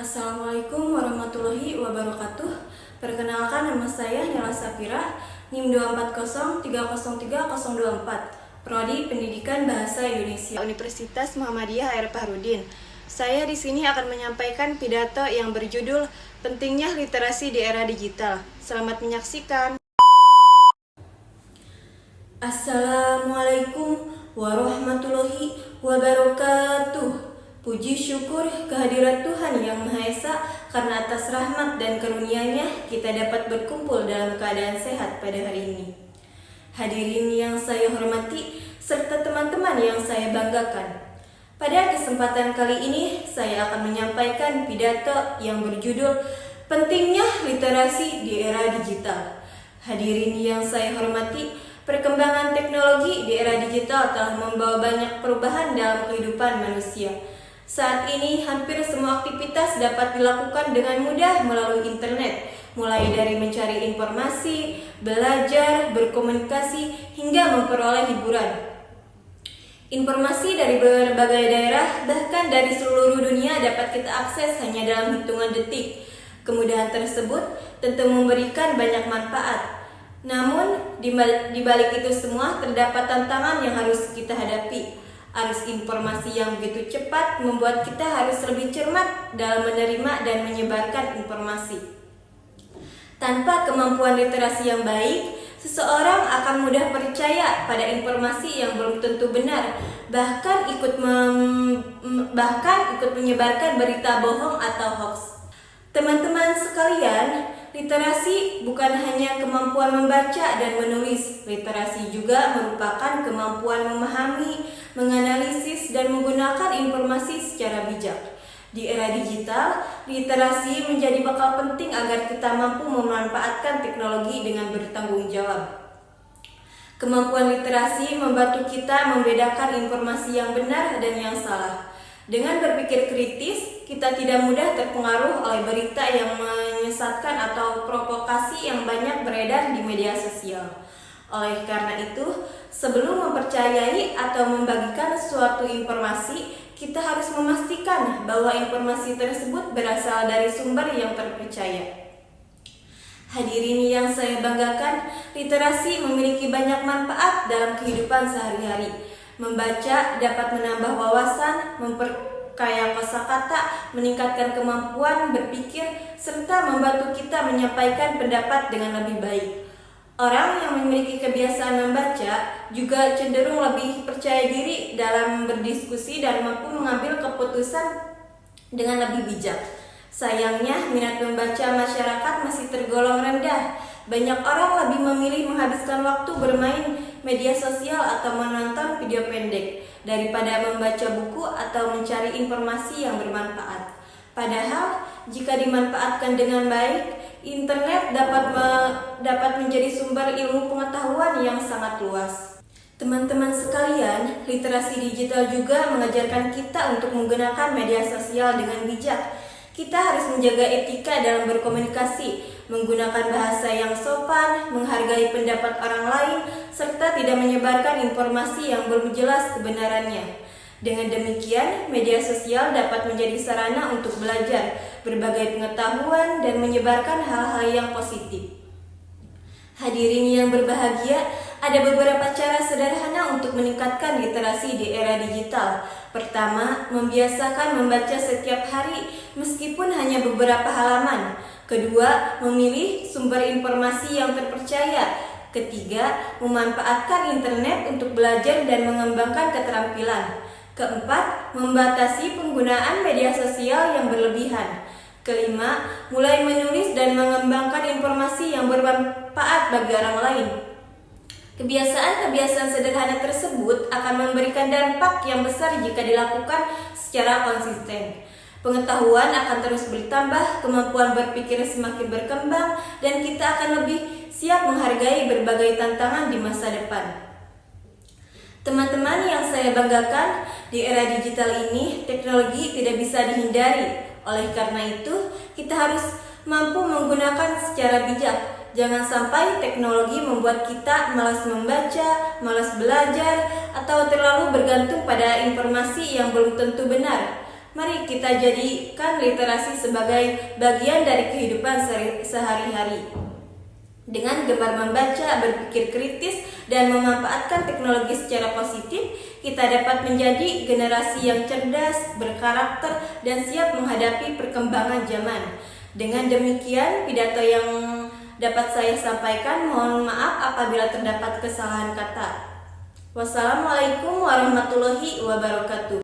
Assalamualaikum warahmatullahi wabarakatuh. Perkenalkan, nama saya Nela Safira, NIM 240303024, Prodi Pendidikan Bahasa Indonesia, Universitas Muhammadiyah Air Pahrudin. Saya di sini akan menyampaikan pidato yang berjudul Pentingnya Literasi di Era Digital. Selamat menyaksikan. Assalamualaikum warahmatullahi wabarakatuh. Puji syukur kehadirat Tuhan Yang Maha Esa, karena atas rahmat dan karunia-Nya kita dapat berkumpul dalam keadaan sehat pada hari ini. Hadirin yang saya hormati serta teman-teman yang saya banggakan. Pada kesempatan kali ini saya akan menyampaikan pidato yang berjudul Pentingnya Literasi di Era Digital. Hadirin yang saya hormati, perkembangan teknologi di era digital telah membawa banyak perubahan dalam kehidupan manusia. Saat ini hampir semua aktivitas dapat dilakukan dengan mudah melalui internet, mulai dari mencari informasi, belajar, berkomunikasi, hingga memperoleh hiburan. Informasi dari berbagai daerah, bahkan dari seluruh dunia dapat kita akses hanya dalam hitungan detik. Kemudahan tersebut tentu memberikan banyak manfaat. Namun, di balik itu semua terdapat tantangan yang harus kita hadapi. Arus informasi yang begitu cepat membuat kita harus lebih cermat dalam menerima dan menyebarkan informasi. Tanpa kemampuan literasi yang baik, seseorang akan mudah percaya pada informasi yang belum tentu benar, bahkan ikut menyebarkan berita bohong atau hoax. Teman-teman sekalian, literasi bukan hanya kemampuan membaca dan menulis. Literasi juga merupakan kemampuan memahami, menganalisis, dan menggunakan informasi secara bijak. Di era digital, literasi menjadi bakal penting agar kita mampu memanfaatkan teknologi dengan bertanggung jawab. Kemampuan literasi membantu kita membedakan informasi yang benar dan yang salah. Dengan berpikir kritis, kita tidak mudah terpengaruh oleh berita yang menyesatkan atau provokasi yang banyak beredar di media sosial. Oleh karena itu, sebelum mempercayai atau membagikan suatu informasi, kita harus memastikan bahwa informasi tersebut berasal dari sumber yang terpercaya. Hadirin yang saya banggakan, literasi memiliki banyak manfaat dalam kehidupan sehari-hari. Membaca dapat menambah wawasan, memperkaya kosakata, meningkatkan kemampuan berpikir, serta membantu kita menyampaikan pendapat dengan lebih baik. Orang yang memiliki kebiasaan membaca juga cenderung lebih percaya diri dalam berdiskusi dan mampu mengambil keputusan dengan lebih bijak. Sayangnya, minat membaca masyarakat masih tergolong rendah. Banyak orang lebih memilih menghabiskan waktu bermain media sosial atau menonton video pendek daripada membaca buku atau mencari informasi yang bermanfaat. Padahal, jika dimanfaatkan dengan baik, internet dapat menjadi sumber ilmu pengetahuan yang sangat luas. Teman-teman sekalian, literasi digital juga mengajarkan kita untuk menggunakan media sosial dengan bijak. Kita harus menjaga etika dalam berkomunikasi, menggunakan bahasa yang sopan, menghargai pendapat orang lain, serta tidak menyebarkan informasi yang belum jelas kebenarannya. Dengan demikian, media sosial dapat menjadi sarana untuk belajar, berbagai pengetahuan, dan menyebarkan hal-hal yang positif. Hadirin yang berbahagia, ada beberapa cara sederhana untuk meningkatkan literasi di era digital. Pertama, membiasakan membaca setiap hari meskipun hanya beberapa halaman. Kedua, memilih sumber informasi yang terpercaya. Ketiga, memanfaatkan internet untuk belajar dan mengembangkan keterampilan. Keempat, membatasi penggunaan media sosial yang berlebihan. Kelima, mulai menulis dan mengembangkan informasi yang bermanfaat bagi orang lain. Kebiasaan-kebiasaan sederhana tersebut akan memberikan dampak yang besar jika dilakukan secara konsisten. Pengetahuan akan terus bertambah, kemampuan berpikir semakin berkembang, dan kita akan lebih siap menghargai berbagai tantangan di masa depan. Teman-teman yang saya banggakan, di era digital ini teknologi tidak bisa dihindari. Oleh karena itu, kita harus mampu menggunakan secara bijak. Jangan sampai teknologi membuat kita malas membaca, malas belajar, atau terlalu bergantung pada informasi yang belum tentu benar. Mari kita jadikan literasi sebagai bagian dari kehidupan sehari-hari. Dengan gemar membaca, berpikir kritis, dan memanfaatkan teknologi secara positif, kita dapat menjadi generasi yang cerdas, berkarakter, dan siap menghadapi perkembangan zaman. Dengan demikian, pidato yang dapat saya sampaikan, mohon maaf apabila terdapat kesalahan kata. Wassalamualaikum warahmatullahi wabarakatuh.